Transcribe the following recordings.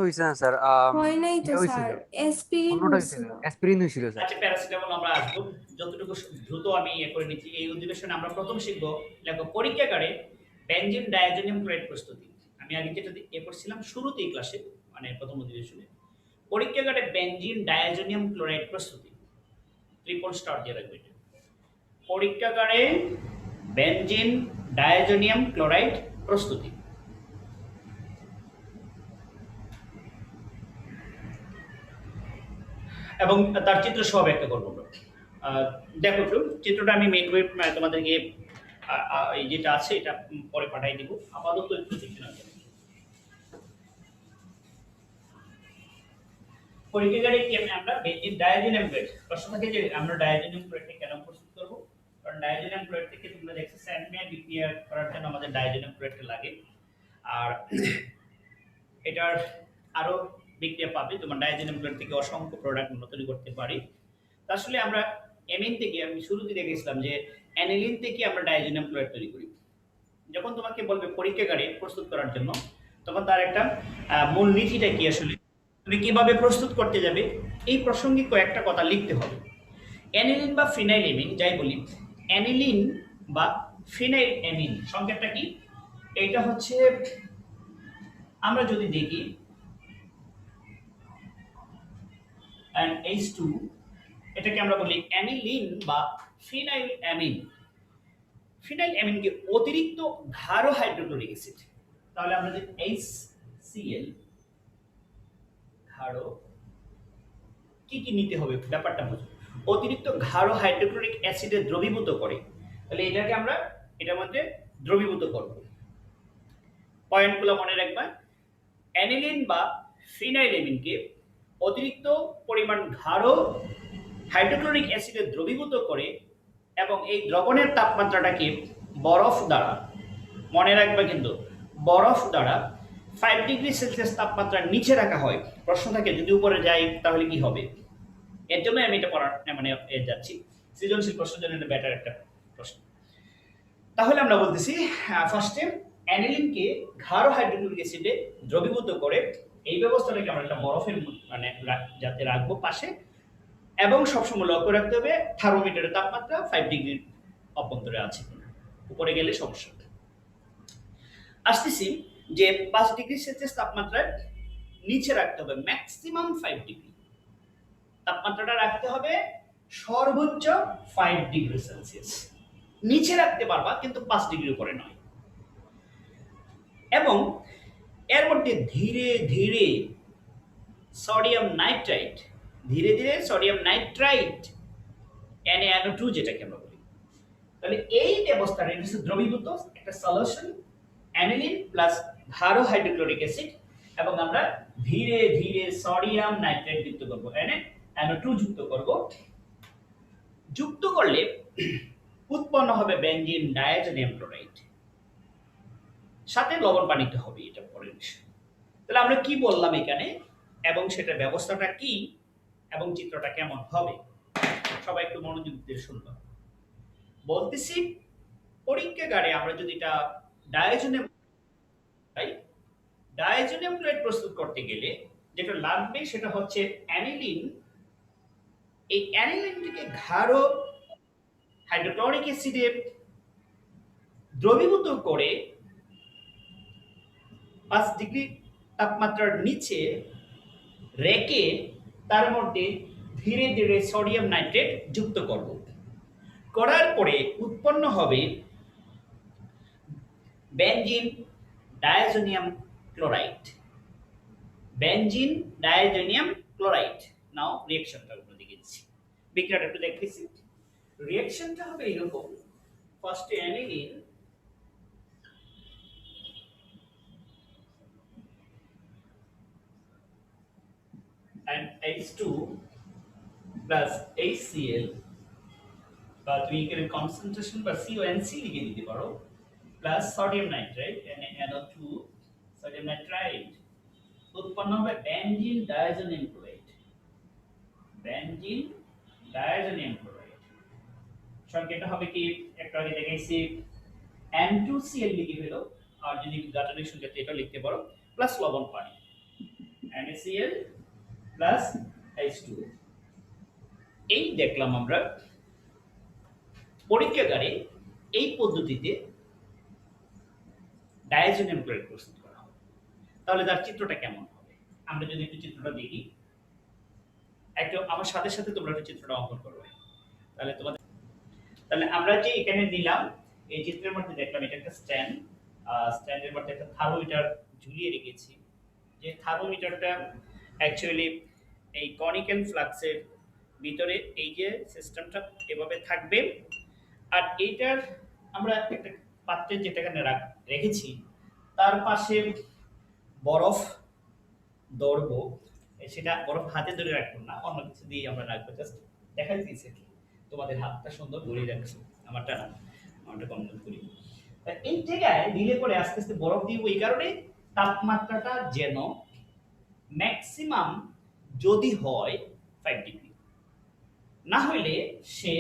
হয়েছে না স্যার। হয় নাই তো ইয়ে হয়েছিল, স্যার, অ্যাসপিরিন অন্যটা হয়েছিল, হয়েছিল। অ্যাসপিরিন হয়েছিল স্যার। আচ্ছা, প্যারাসিটামল আমরা আসবো। যতটুকু দ্রুত আমি করে নিচ্ছি। এই অধিবেশনে আমরা প্রথম শিখবো, লেখো পরীক্ষাগারে বেনজিন ডায়াজোনিয়াম ক্লোরাইড প্রস্তুতি। আমি আগে যেটা করছিলাম শুরুতেই ক্লাসে, মানে প্রথম অধিবেশনে, পরীক্ষাগারে বেনজিন ডায়াজোনিয়াম ক্লোরাইড প্রস্তুতি, ট্রিপল স্টার দিয়ে রাখবে এটা। পরীক্ষাগারে বেনজিন ডায়াজোনিয়াম ক্লোরাইড প্রস্তুতি। এবং তার চিত্র সহ ব্যাখ্যা করবো আমরা। দেখো একটু চিত্রটা আমি মেন বই তোমাদেরকে এই যেটা আছে এটা পরে পাঠাই দিব, আপাতত একটু দেখে নাও। পরীক্ষাগারে কি আমরা বেনজিন ডায়াজোনিয়াম ক্লোরাইড, প্রশ্ন থাকে যে আমরা ডায়াজোনিয়াম ক্লোরাইডকে কেন প্রস্তুত করব? কারণ ডায়াজোনিয়াম ক্লোরাইড থেকে তোমরা দেখছো স্যান্ডম্যান বিক্রিয়া করার জন্য আমাদের ডায়াজোনিয়াম ক্লোরাইডটা লাগে। আর এটার আরো বিক্রিয়া পাবে, তোমার ডায়াজোনিয়াম ক্লোরাইড থেকে অসংখ্য প্রোডাক্ট আমরা তৈরি করতে পারি। আসলে আমরা অ্যামিন থেকে, আমি শুরুতে দেখেছিলাম যে অ্যানিলিন থেকে আমরা ডায়াজোনিয়াম ক্লোরাইড তৈরি করি। যখন তোমাকে বলবে পরীক্ষাগারে প্রস্তুত করার জন্য, তখন তার একটা মূল নীতিটা কি, আসলে তুমি কিভাবে প্রস্তুত করতে যাবে এই প্রসঙ্গে কয়েকটা কথা লিখতে হবে। অ্যানিলিন বা ফিনাইল অ্যামিন যাই বলি, অ্যানিলিন বা ফিনাইল অ্যামিন সংকেতটা কি? এটা হচ্ছে, আমরা যদি দেখি H2, এটাকে আমরা বলি অ্যানিলিন বা ফিনাইল অ্যামিন। ফিনাইল অ্যামিনকে অতিরিক্ত গাঢ় হাইড্রোক্লোরিক অ্যাসিড, তাহলে আমরা যে HCl গাঢ়, কি কি নিতে হবে ব্যাপারটা বুঝো। অতিরিক্ত গাঢ় হাইড্রোক্লোরিক অ্যাসিডে দ্রবীভূত করে, তাহলে এটাকে আমরা এটার মধ্যে দ্রবীভূত করব। পয়েন্টগুলো মনে রাখবা, অ্যানিলিন বা ফিনাইল অ্যামিনকে অতিরিক্ত পরিমাণ গাঢ় হাইড্রোক্লোরিক অ্যাসিডে দ্রবীভূত করে এবং এই দ্রবণের তাপমাত্রাটাকে বরফ দ্বারা, মনে রাখবে কিন্তু বরফ দ্বারা 5 ডিগ্রি সেলসিয়াস তাপমাত্রার নিচে রাখা হয়। প্রশ্ন থাকে যদি উপরে যাই তাহলে কি হবে? এর জন্য আমি এটা পড়ার মানে যাচ্ছি, সৃজনশীল প্রশ্নের জন্য এটা বেটার একটা প্রশ্ন। তাহলে আমরা বলতেছি ফার্স্টে অ্যানিলিনকে গাঢ় হাইড্রোক্লোরিক অ্যাসিডে দ্রবীভূত করে এই ব্যবস্থাটাকে আমরা একটা বরফের মানে যাতে রাখবো পাশে, এবং সবসময় লক্ষ্য রাখতে হবে থার্মোমিটারের তাপমাত্রা 5 ডিগ্রির অভ্যন্তরে আছে কিনা, উপরে গেলে সমস্যা। আসতেছি যে 5 ডিগ্রি সেলসিয়াস তাপমাত্রায় নিচে রাখতে হবে, ম্যাক্সিমাম 5 ডিগ্রি তাপমাত্রাটা রাখতে হবে, সর্বোচ্চ 5 ডিগ্রি সেলসিয়াস নিচে রাখতে পারবা, কিন্তু 5 ডিগ্রির উপরে নয়। এবং এর মধ্যে ধীরে ধীরে সোডিয়াম নাইট্রাইট, ধীরে ধীরে সোডিয়াম নাইট্রাইট NaNO2 যেটাকে আমরা বলি, তাহলে এই ব্যবস্থাটা হচ্ছে দ্রবীভূত একটা সলিউশন, অ্যানিলিন প্লাস গাঢ় হাইড্রোক্লোরিক অ্যাসিড, এবং আমরা ধীরে ধীরে সোডিয়াম নাইট্রাইট যুক্ত করব, NaNO2 যুক্ত করব। যুক্ত করলে উৎপন্ন হবে বেনজিন ডায়াজোনিয়াম ক্লোরাইড, সাথে লবণ পানিতে হবে, এটা পরের বিষয়। তাহলে আমরা কি বললাম এখানে, এবং সেটার ব্যবস্থাটা কি, এবং চিত্রটা কেমন হবে, সবাই একটু মনোযোগ দিয়ে শুনবা। বলতেছি পরীক্ষাগারে আমরা যদি এটা ডায়াজোনিয়াম ডায়াজোনিয়াম ক্লোরাইড প্রস্তুত করতে গেলে যেটা লাগবে সেটা হচ্ছে অ্যানিলিন। এই অ্যানিলিনটিকে গাঢ় হাইড্রোক্লোরিক অ্যাসিডে দ্রবীভূত করে 5 ডিগ্রি তাপমাত্রার নিচে রেখে তার মধ্যে ধীরে ধীরে সোডিয়াম নাইট্রেট যুক্ত করব। করার পরে উৎপন্ন হবে benzene diazonium chloride. Benzene diazonium chloride. Now রিঅ্যাকশনটা আমরা দেখেছি, বিক্রিয়াটা একটু দেখতেছি। রিঅ্যাকশনটা হবে এরকম, ফার্স্টে aniline and H2 plus HCl, বা তুমি এখানে কনসেন্ট্রেশন বা CONC লিখে দিতে পারো, plus sodium nitrite NaNO2 sodium nitrite, উৎপন্ন হবে benzene diazonium chloride. Benzene diazonium chloride সংকেতটা হবে কি, একটু আগে দেখাইছি N2Cl লিখে ফেলো, আর যদি গাঠনিক সংকেত এটা লিখতে পারো, প্লাস লবণ পানি। NaCl plus H2O। এই দেখলাম আমরা পরীক্ষাগারে এই পদ্ধতিতে ডায়াজোনিয়াম ক্লোরাইড প্রস্তুত করা হবে। তাহলে তার চিত্রটা কেমন হবে আমরা যদি একটু চিত্রটা দেখি, একটু আমার সাথে সাথে তোমরা একটু চিত্রটা অঙ্কন করবে। তাহলে আমরা যে এখানে নিলাম এই চিত্রের মধ্যে দেখলাম এটা একটা স্ট্যান্ড, স্ট্যান্ডের মধ্যে একটা থার্মোমিটার ঝুলিয়ে রেখেছি। যে থার্মোমিটারটা অ্যাকচুয়ালি এই কনিক্যাল ফ্লাক্সের ভিতরে এই যে সিস্টেমটা এভাবে থাকবে, আর এইটার আমরা একটা পাত্রে যেটা এখানে রেখেছি তার পাশে বরফ ধরবো, সেটা বরফ হাতে ধরে রাখবো না, অন্য কিছু দিয়ে আমরা রাখবো। জাস্ট দেখা দিয়েছে কি তোমাদের হাতটা সুন্দর ধরে রাখছো, আমারটা না, আমারটা কম করি। এই জায়গায় রিলে করে আস্তে আস্তে বরফ দিব এই কারণে তাপমাত্রাটা যেন ম্যাক্সিমাম যদি হয় 5 ডিগ্রি, না হইলে সে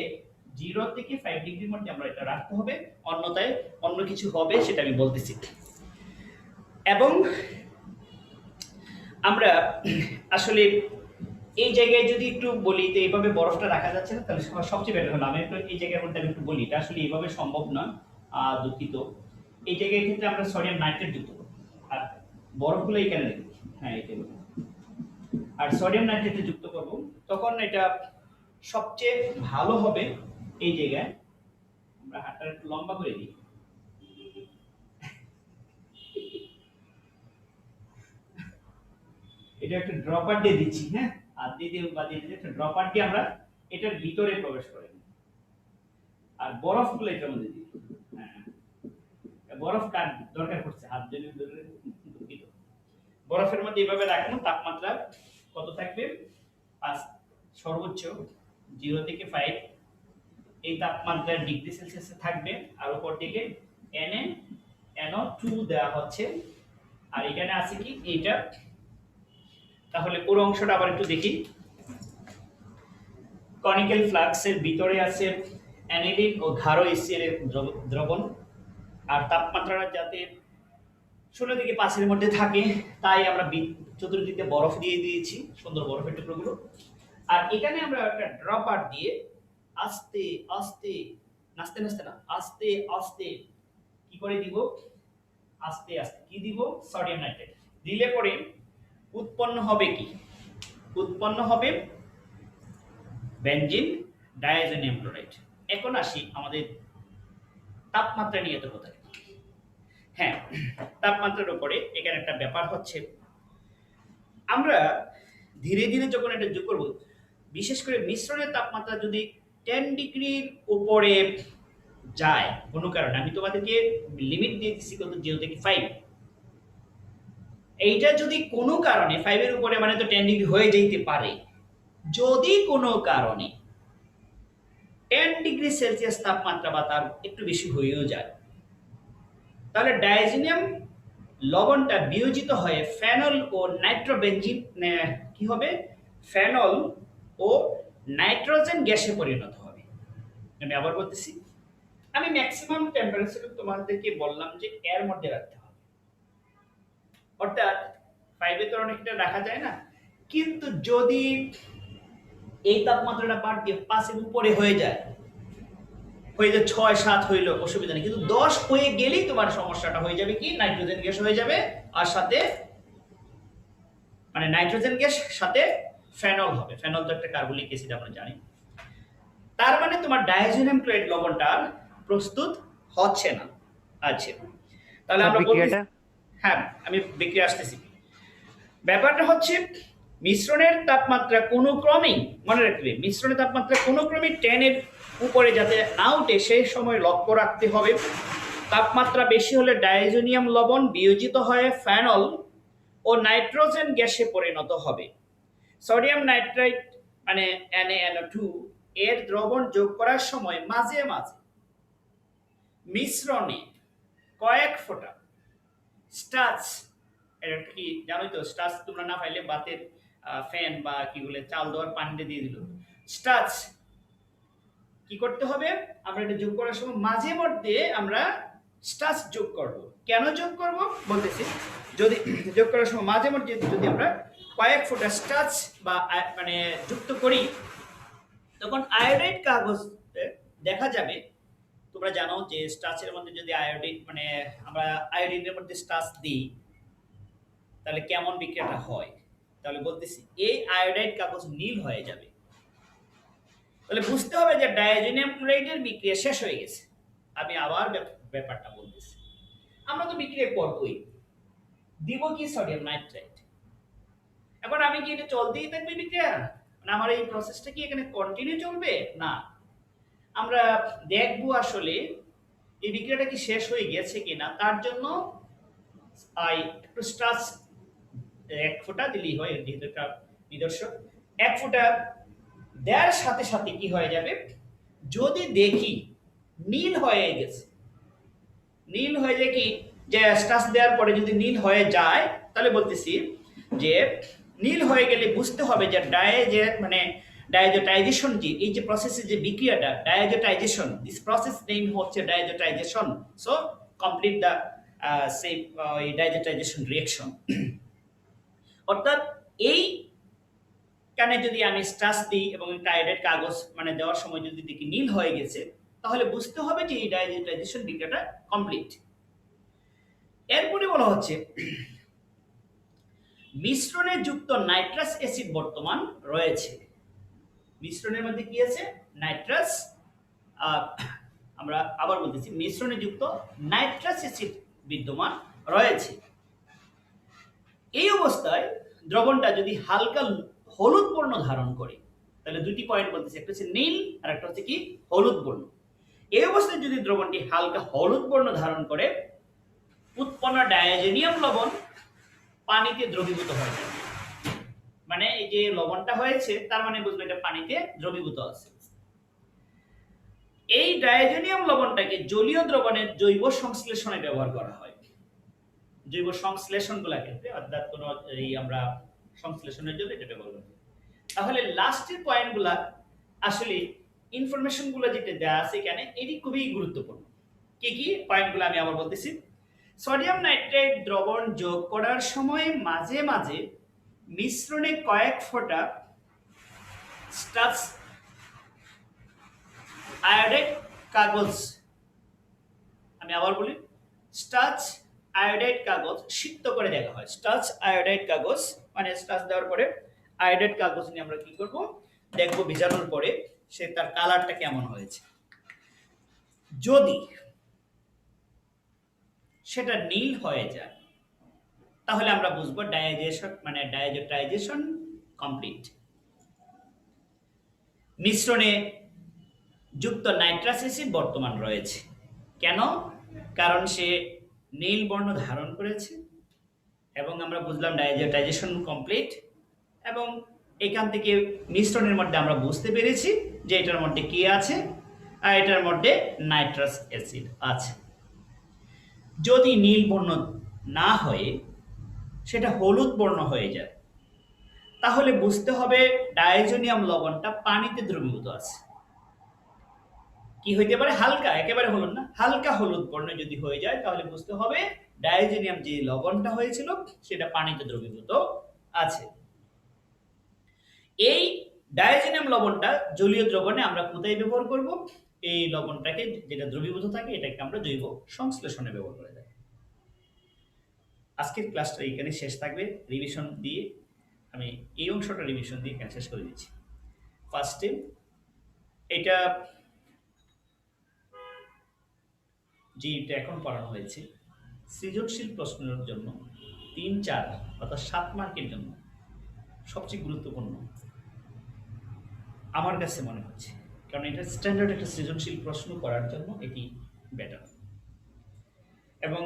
0 থেকে 5 ডিগ্রির মধ্যে আমরা এটা রাখতে হবে, অন্যথায় অন্য কিছু হবে সেটা আমি বলতেছি। এবং আমরা আসলে এই জায়গায় যদি একটু বলি তো এইভাবে বরফটা রাখা যাচ্ছে না, তাহলে সবচেয়ে বেটার হলো আমি একটু এই জায়গার মধ্যে আমি একটু বলি, এটা আসলে এইভাবে সম্ভব না, দুঃখিত। এই জায়গায় ক্ষেত্রে আমরা সোডিয়াম নাইট্রেট যুক্ত করব, আর বরফগুলো এখানে রাখি, হ্যাঁ এই টেবিল, আর সোডিয়াম নাইট্রেট যুক্ত করব, তখন এটা সবচেয়ে ভালো হবে। এই জায়গায় আমরা হাতটা একটু লম্বা করে দিই, এটা একটা ড্রপার দিয়ে দিচ্ছি, হ্যাঁ আর দিয়ে বা দিয়ে একটা ড্রপার দিয়ে আমরা এটার ভিতরে প্রবেশ করে দিই, আর বরফগুলো এটার মধ্যে দিই। হ্যাঁ বরফ কার দরকার পড়ছে, হাত দিয়ে ধরে বরফের মধ্যে এইভাবে রাখুন। তাপমাত্রা কত থাকবে? 5 সর্বোচ্চ 0 থেকে 5 এই তাপমাত্রা ডিগ্রি সেলসিয়াসে থাকবে, আর উপর দিকে NaNO2 দেওয়া হচ্ছে, আর এখানে আছে কি এইটা। তাহলে পুরো অংশটা আবার একটু দেখি। কনিক্যাল ফ্লাক্সের ভিতরে আছে অ্যানিলিন ও গাঢ় HCl এর দ্রবণ, আর তাপমাত্রাটা যাতে 16 থেকে 5 এর মধ্যে থাকে তাই আমরা চতুর্দিকে বরফ দিয়ে দিয়েছি, সুন্দর বরফের টুকরোগুলো। আর এখানে আমরা একটা ড্রপার দিয়ে আস্তে আস্তে, নাচতে নাচতে না, আস্তে আস্তে কি করে দিব, আস্তে আস্তে কি দিব, সোডিয়াম নাইট্রেট দিলে পরে উৎপন্ন হবে কি, উৎপন্ন হবে বেনজিন ডায়াজোনিয়াম ক্লোরাইড। এখন আসি আমাদের তাপমাত্রা নিয়ে তো কথা। হ্যাঁ তাপমাত্রার উপরে এখানে একটা ব্যাপার হচ্ছে, আমরা ধীরে ধীরে যখন এটা যোগ করব, বিশেষ করে মিশ্রণের তাপমাত্রা যদি 10 ডিগ্রির উপরে যায় কোনো কারণে, আমি তোমাদেরকে লিমিট দিয়ে দিচ্ছি কত, 0 থেকে 5, এইটা যদি কোনো কারণে 5 এর উপরে মানে তো 10 ডিগ্রি হয়ে যেতে পারে, যদি কোনো কারণে 10 ডিগ্রি সেলসিয়াস তাপমাত্রা বা তার একটু বেশি হয়েও যায়, তাহলে ডায়াজোনিয়াম লবণটা বিয়োজিত হয়ে ফেনল ও নাইট্রোবেনজিন কি হবে, ফেনল ও নাইট্রোজেন গ্যাসে পরিণত হবে। আমি আবার বলতেছি, আমি ম্যাক্সিমাম টেম্পারেচার তোমাদেরকে বললাম যে এর মধ্যে রাখতে হবে, অর্থাৎ 5 এ তো অনেকটা রাখা যায় না, কিন্তু যদি এই তাপমাত্রাটা বাড়তি 5 এর উপরে হয়ে যায়, হয়ে যায় 6-7 হইলো অসুবিধা নেই, কিন্তু 10 হয়ে গেলেই তোমার সমস্যাটা হয়ে যাবে কি, নাইট্রোজেন গ্যাস হয়ে যাবে, আর সাথে মানে নাইট্রোজেন গ্যাস সাথে ফেনল হবে, ফেনল তো একটা কার্বলিক অ্যাসিড আমরা জানি। তার মানে তোমার ডায়াজোনিয়াম ক্লোরাইড লবণটা প্রস্তুত হচ্ছে না। আচ্ছা তাহলে আমরা বিক্রিয়াটা, হ্যাঁ আমি বিক্রিয়া আসতেছি। ব্যাপারটা হচ্ছে মিশ্রণের তাপমাত্রা কোনো ক্রমেই, মনে রাখবে মিশ্রণের তাপমাত্রা কোনো ক্রমেই 10 এর উপরে যাতে না উঠে সেই সময় লক্ষ্য রাখতে হবে। তাপমাত্রা বেশি হলে ডায়াজোনিয়াম লবণ বিয়োজিত হয়ে ফেনল ও নাইট্রোজেন গ্যাসে পরিণত হবে। সোডিয়াম নাইট্রাইট মানে NaNO2 এর দ্রবণ যোগ করার সময় মাঝে মাঝে মিশ্রণে কয়েক ফোঁটা স্টাচ, এটা কি জানোই তো, স্টাচ তোমরা না পাইলে বাতের ফ্যান বা কি বলে চাল দেওয়ার পানিতে দিয়ে দিল, স্টাচ কি করতে হবে, আমরা এটা যোগ করার সময় মাঝে মধ্যে আমরা স্টাচ যোগ করব। কেন যোগ করব বলতেছি, যদি যোগ করার সময় মাঝে মধ্যে যদি আমরা কয়েক ফোঁটা স্টাচ বা মানে যুক্ত করি, তখন আয়োডাইড কাগজ দেখা যাবে, তোমরা জানো যে স্টাচের মধ্যে যদি আয়োডিন মানে আমরা আয়োডিনের মধ্যে স্টাচ দিই তাহলে কেমন বিক্রিয়াটা হয়। তাহলে বলতেছি এই আয়োডাইড কাগজ নীল হয়ে যাবে। তাহলে বুঝতে হবে যে ডাইজোনিয়াম ক্লোরাইডের বিক্রিয়া শেষ হয়ে গেছে। আমি আবার ব্যাপারটা বলতেছি, আমরা তো বিক্রিয়া করবই, দিব কি সোডিয়াম নাইট্রাইট। এখন আমি কি এটা চলতেই থাকবে বিক্রিয়া, মানে আমার এই প্রসেসটা কি এখানে কন্টিনিউ চলবে? না, আমরা দেখবো আসলে এই বিক্রিয়াটা কি শেষ হয়ে গেছে কিনা। তার জন্য একটু স্টাচ 1 ফোঁটা দিলেই হয়, যেহেতু একটা নিদর্শন 1 ফোঁটা দেওয়ার সাথে সাথে কি হয়ে যাবে, যদি দেখি নীল হয়ে গেছে, নীল হয়ে যায় কি যে স্টাচ দেওয়ার পরে যদি নীল হয়ে যায়, তাহলে বলতেছি যে নীল হয়ে গেলে বুঝতে হবে যে মানে ডায়াজোটাইজেশন, যে এই যে প্রসেসের যে বিক্রিয়াটা ডায়াজোটাইজেশন, দিস প্রসেস নেম হচ্ছে diazotization. So complete the same diazotization reaction. অর্থাৎ এই কানে যদি আমি স্টাচ দিই এবং টাইডেড কাগজ মানে দেওয়ার সময় যদি দেখি নীল হয়ে গেছে, তাহলে বুঝতে হবে যে এই ডায়াজোটাইজেশন বিক্রিয়াটা কমপ্লিট। এরপরে বলা হচ্ছে মিশ্রণে যুক্ত নাইট্রাস অ্যাসিড বর্তমান রয়েছে। মিশ্রণের মধ্যে কি আছে? নাইট্রাস। আমরা আবার বলতেছি মিশ্রণে যুক্ত নাইট্রাস অ্যাসিড বিদ্যমান রয়েছে। এই অবস্থায় দ্রবণটা যদি হালকা হলুদ বর্ণ ধারণ করে, তাহলে দুটি পয়েন্ট বলতেছি, একটা হচ্ছে নীল আর একটা হচ্ছে কি হলুদ বর্ণ। এই অবস্থায় যদি দ্রবণটি হালকা হলুদ বর্ণ ধারণ করে, উৎপন্ন ডায়াজোনিয়াম লবণ পানিতে দ্রবীভূত হয়ে যাবে। মানে এই যে লবণটা হয়েছে তার মানে বুঝবে এটা পানিতে দ্রবীভূত আছে। এই ডায়াজোনিয়াম লবণটাকে জলীয় দ্রবণের জৈব সংশ্লেষণে ব্যবহার করা হয়। জৈব সংশ্লেষণগুলোর ক্ষেত্রে, অর্থাৎ কোনো এই আমরা সংশ্লেষণের জন্য এটা ব্যবহার করি। তাহলে লাস্টের পয়েন্টগুলা আসলে ইনফরমেশনগুলো যেটা দেওয়া আছে এখানে, এটি খুবই গুরুত্বপূর্ণ। কি কি পয়েন্টগুলো আমি আবার বলতেছি। সোডিয়াম নাইট্রেট দ্রবণ যোগ করার সময় মাঝে মাঝে মিশ্রণে কয়েক ফোঁটা স্টাচ আয়োডাইড কাগজ, আমি আবার বলি স্টাচ আয়োডাইড কাগজ সিক্ত করে দেখা হয়। স্টাচ আয়োডাইড কাগজ মানে স্টাচ দেওয়ার পরে আয়োডাইড কাগজ নিয়ে আমরা কি করব, দেখব ভিজানোর পরে সে তার কালারটা কেমন হয়েছে। যদি সেটা নীল হয়ে যায় তাহলে আমরা বুঝবো ডায়াজেশন মানে ডায়াজোটাইজেশন কমপ্লিট। মিশ্রণে যুক্ত নাইট্রাস অ্যাসিড বর্তমান রয়েছে। কেন? কারণ সে নীল বর্ণ ধারণ করেছে এবং আমরা বুঝলাম ডায়াজোটাইজেশন কমপ্লিট। এবং এখান থেকে মিশ্রণের মধ্যে আমরা বুঝতে পেরেছি যে এটার মধ্যে কি আছে, আর এটার মধ্যে নাইট্রাস অ্যাসিড আছে। যদি নীল বর্ণ না হয়ে সেটা হলুদ বর্ণ হয়ে যায়, তাহলে বুঝতে হবে ডায়াজোনিয়াম লবণটা পানিতে দ্রবীভূত আছে। কি হইতে পারে? হালকা, একেবারে হলুদ না, হালকা হলুদ বর্ণ যদি হয়ে যায় তাহলে বুঝতে হবে ডায়াজোনিয়াম যে লবণটা হয়েছিল সেটা পানিতে দ্রবীভূত আছে। এই ডায়াজোনিয়াম লবণটা জলীয় দ্রবণে আমরা কোথায় ব্যবহার করব? এই লবণটাকে যেটা দ্রবীভূত থাকে এটাকে আমরা জৈব সংশ্লেষণে ব্যবহার করে থাকি। আজকের ক্লাসটা এখানে শেষ থাকবে। রিভিশন দিয়ে আমি এই অংশটা রিভিশন দিয়ে এখানে শেষ করে দিচ্ছি। ফার্স্টে এটা যেটা এখন পড়ানো হয়েছে সৃজনশীল প্রশ্নের জন্য 3-4 অর্থাৎ 7 মার্কের জন্য সবচেয়ে গুরুত্বপূর্ণ আমার কাছে মনে হচ্ছে, কারণ এটা স্ট্যান্ডার্ড একটা সৃজনশীল প্রশ্ন করার জন্য এটি বেটার। এবং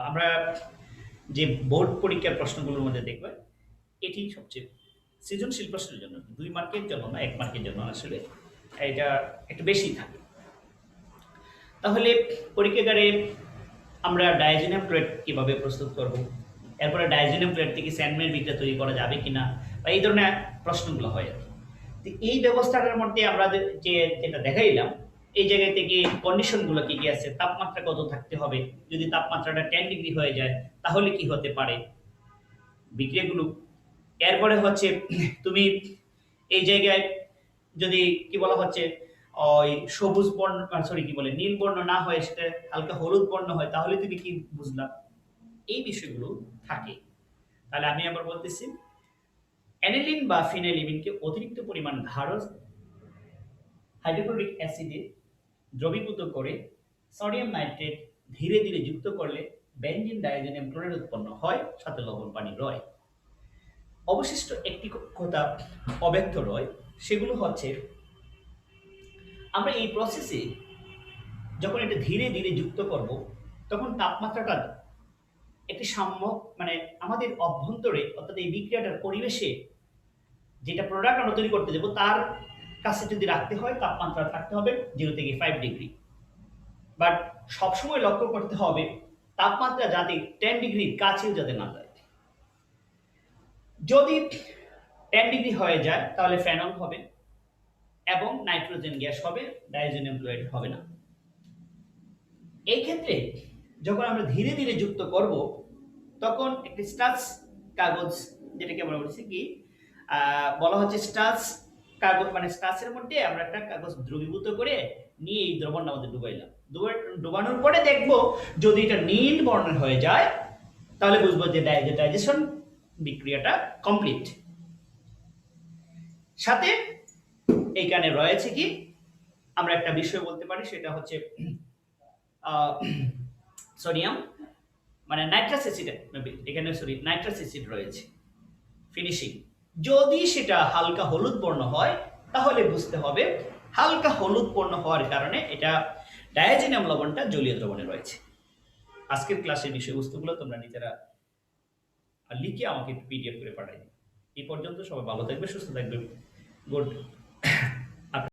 আমরা যে বোর্ড পরীক্ষার প্রশ্নগুলোর মধ্যে দেখবে এটি সবচেয়ে সৃজনশীল প্রশ্নের জন্য 2 মার্কের জন্য না, 1 মার্কের জন্য আসলে এটা একটু বেশি থাকে। তাহলে পরীক্ষাগারে আমরা ডায়াজোনিয়াম ক্লোরাইড কিভাবে প্রস্তুত করব, এরপরে ডায়াজোনিয়াম ক্লোরাইড থেকে স্যান্ডম্যান বিক্রিয়া তৈরি করা যাবে কিনা, বা এই ধরনের প্রশ্নগুলো হয় আর কি। এই ব্যবস্থাটার মধ্যে আমরা যেটা দেখাইলাম এই জায়গা থেকে কন্ডিশনগুলো কি কি আছে, তাপমাত্রা কত থাকতে হবে, যদি তাপমাত্রাটা 10 ডিগ্রি হয়ে যায় তাহলে কি হতে পারে, বিক্রিয়াগুলো। এরপরে হচ্ছে তুমি এই জায়গায় যদি কি বলা হচ্ছে ওই সবুজ বর্ণ, সরি কি বলে, নীল বর্ণ না হয় সেটা হালকা হলুদ বর্ণ হয়, তাহলে তুমি কি বুঝলা? এই বিষয়গুলো থাকে। তাহলে আমি আবার বলতেছি, অ্যানিলিন বা ফিনাইলিমিনকে অতিরিক্ত পরিমাণ গাঢ় হাইড্রোক্লোরিক অ্যাসিডে দ্রবীভূত করে সোডিয়াম নাইট্রেট ধীরে ধীরে যুক্ত করলে বেনজিন ডাইজোনিয়াম ক্লোরাইড উৎপন্ন হয়, সাথে লবণ পানি রয়। অবশিষ্ট একটি কথা অব্যক্ত রয়, সেগুলো হচ্ছে আমরা এই প্রসেসে যখন এটা ধীরে ধীরে যুক্ত করব, তখন তাপমাত্রাটা একটি সাম্য, মানে আমাদের অভ্যন্তরে অর্থাৎ এই বিক্রিয়াটার পরিবেশে যেটা প্রোডাক্ট আমরা তৈরি করতে যাবো তার কাছে যদি রাখতে হয়, তাপমাত্রা থাকতে হবে 0 থেকে 5 ডিগ্রি। বাট সবসময় লক্ষ্য করতে হবে তাপমাত্রা যাতে 10 ডিগ্রির কাছেও যাতে না যায়। যদি 10 ডিগ্রি হয়ে যায় তাহলে ফেনল হবে এবং নাইট্রোজেন গ্যাস হবে, ডাইজোনিয়াম ক্লোরাইড হবে না। এই ক্ষেত্রে যখন আমরা ধীরে ধীরে যুক্ত করব, তখন একটি স্টার্চ কাগজ, যেটাকে আমরা বলছি কি বলা হচ্ছে স্টার্চ কাগজ, মানে স্টার্চের মধ্যে আমরা একটা কাগজ দ্রবীভূত করে নিয়ে এই দ্রবণের মধ্যে ডুবাইলাম। ডুবানোর পরে দেখব যদি এটা নীল বর্ণের হয়ে যায়, তাহলে বুঝবো যে ডাইজেশন বিক্রিয়াটা কমপ্লিট। সাথে এইখানে রয়েছে কি, আমরা একটা বিষয় বলতে পারি, সেটা হচ্ছে সোডিয়াম, মানে নাইট্রাস অ্যাসিড, এখানে সরি নাইট্রাস অ্যাসিড রয়েছে। ফিনিশিং যদি সেটা হালকা হলুদ বর্ণ হয়, তাহলে বুঝতে হবে হালকা হলুদ বর্ণ হওয়ার কারণে এটা ডায়াজিনাম লবণটা জলীয় দ্রবণে রয়েছে। আজকের ক্লাসের বিষয়বস্তুগুলো তোমরা নিজেরা লিখে আমাকে পিডিএফ করে পাঠাই। এই পর্যন্ত সবাই ভালো থাকবে, সুস্থ থাকবে। গুড।